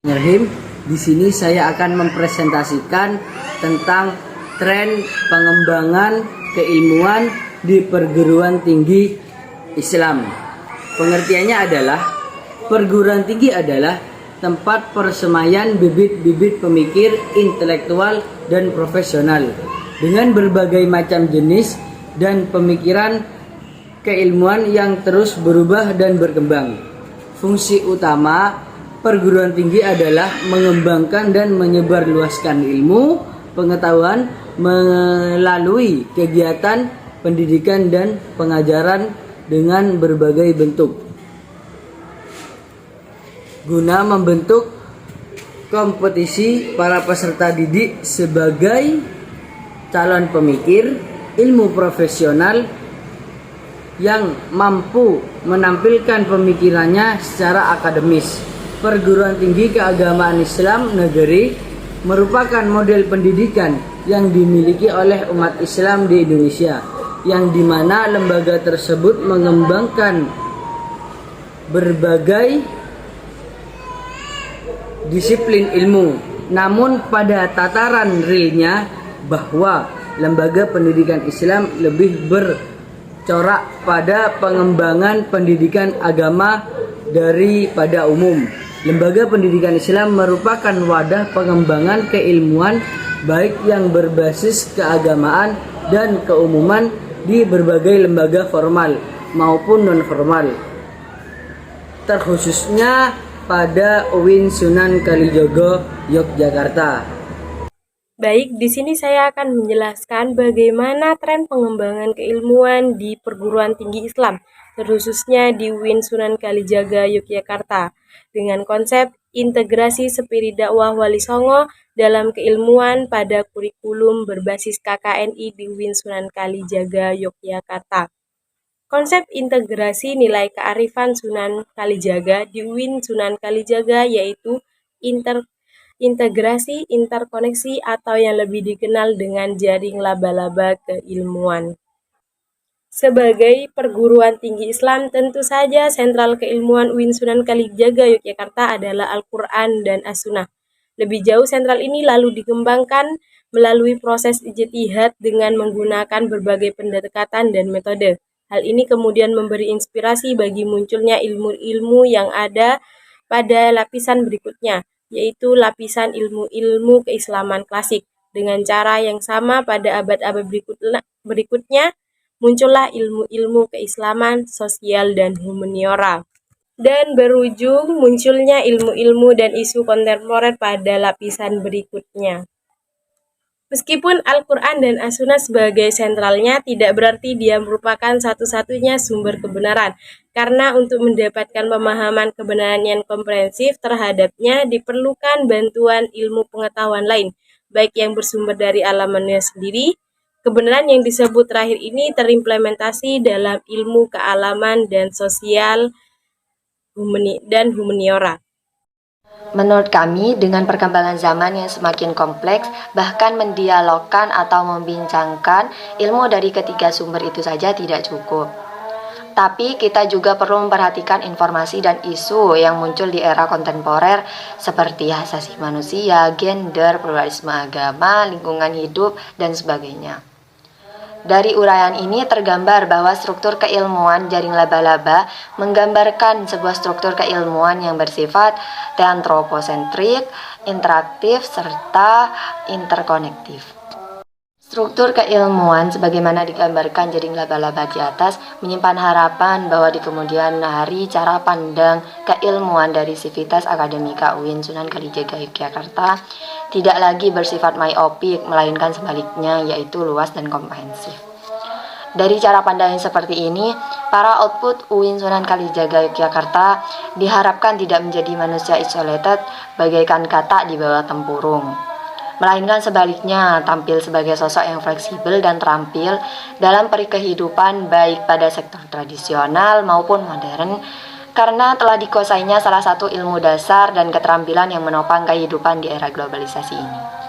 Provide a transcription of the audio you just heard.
Bismillahirrahmanirrahim. Di sini saya akan mempresentasikan tentang tren pengembangan keilmuan di perguruan tinggi Islam. Pengertiannya adalah perguruan tinggi adalah tempat persemaian bibit-bibit pemikir intelektual dan profesional dengan berbagai macam jenis dan pemikiran keilmuan yang terus berubah dan berkembang. Fungsi utama perguruan tinggi adalah mengembangkan dan menyebarluaskan ilmu pengetahuan melalui kegiatan pendidikan dan pengajaran dengan berbagai bentuk, guna membentuk kompetisi para peserta didik sebagai calon pemikir ilmu profesional yang mampu menampilkan pemikirannya secara akademis. Perguruan tinggi keagamaan Islam negeri merupakan model pendidikan yang dimiliki oleh umat Islam di Indonesia, yang dimana lembaga tersebut mengembangkan berbagai disiplin ilmu. Namun pada tataran realnya bahwa lembaga pendidikan Islam lebih bercorak pada pengembangan pendidikan agama daripada umum. Lembaga pendidikan Islam merupakan wadah pengembangan keilmuan baik yang berbasis keagamaan dan keumuman di berbagai lembaga formal maupun non-formal, terkhususnya pada UIN Sunan Kalijaga, Yogyakarta. Baik, di sini saya akan menjelaskan bagaimana tren pengembangan keilmuan di perguruan tinggi Islam, terkhususnya di UIN Sunan Kalijaga, Yogyakarta, dengan konsep integrasi spirit dakwah Wali Songo dalam keilmuan pada kurikulum berbasis KKNI di UIN Sunan Kalijaga, Yogyakarta. Konsep integrasi nilai kearifan Sunan Kalijaga di UIN Sunan Kalijaga yaitu integrasi interkoneksi atau yang lebih dikenal dengan jaring laba-laba keilmuan. Sebagai perguruan tinggi Islam, tentu saja sentral keilmuan UIN Sunan Kalijaga Yogyakarta adalah Al-Quran dan As-Sunnah. Lebih jauh, sentral ini lalu dikembangkan melalui proses ijtihad dengan menggunakan berbagai pendekatan dan metode. Hal ini kemudian memberi inspirasi bagi munculnya ilmu-ilmu yang ada pada lapisan berikutnya, yaitu lapisan ilmu-ilmu keislaman klasik. Dengan cara yang sama pada abad-abad berikutnya, muncullah ilmu-ilmu keislaman, sosial, dan humaniora. Dan berujung munculnya ilmu-ilmu dan isu kontemporer pada lapisan berikutnya. Meskipun Al-Quran dan As-Sunnah sebagai sentralnya, tidak berarti dia merupakan satu-satunya sumber kebenaran. Karena untuk mendapatkan pemahaman kebenaran yang komprehensif terhadapnya diperlukan bantuan ilmu pengetahuan lain, baik yang bersumber dari alamannya sendiri. Kebenaran yang disebut terakhir ini terimplementasi dalam ilmu kealaman dan sosial dan humaniora. Menurut kami, dengan perkembangan zaman yang semakin kompleks, bahkan mendialogkan atau membincangkan ilmu dari ketiga sumber itu saja tidak cukup. Tapi kita juga perlu memperhatikan informasi dan isu yang muncul di era kontemporer seperti hak asasi manusia, gender, pluralisme agama, lingkungan hidup, dan sebagainya. Dari uraian ini tergambar bahwa struktur keilmuan jaring laba-laba menggambarkan sebuah struktur keilmuan yang bersifat teantroposentrik, interaktif, serta interkonektif. Struktur keilmuan sebagaimana digambarkan jaring laba-laba di atas menyimpan harapan bahwa di kemudian hari cara pandang keilmuan dari Sivitas Akademika UIN Sunan Kalijaga Yogyakarta tidak lagi bersifat myopik, melainkan sebaliknya, yaitu luas dan komprehensif. Dari cara pandang yang seperti ini, para output UIN Sunan Kalijaga Yogyakarta diharapkan tidak menjadi manusia isolated bagaikan katak di bawah tempurung, melainkan sebaliknya tampil sebagai sosok yang fleksibel dan terampil dalam perkehidupan baik pada sektor tradisional maupun modern, karena telah dikuasainya salah satu ilmu dasar dan keterampilan yang menopang kehidupan di era globalisasi ini.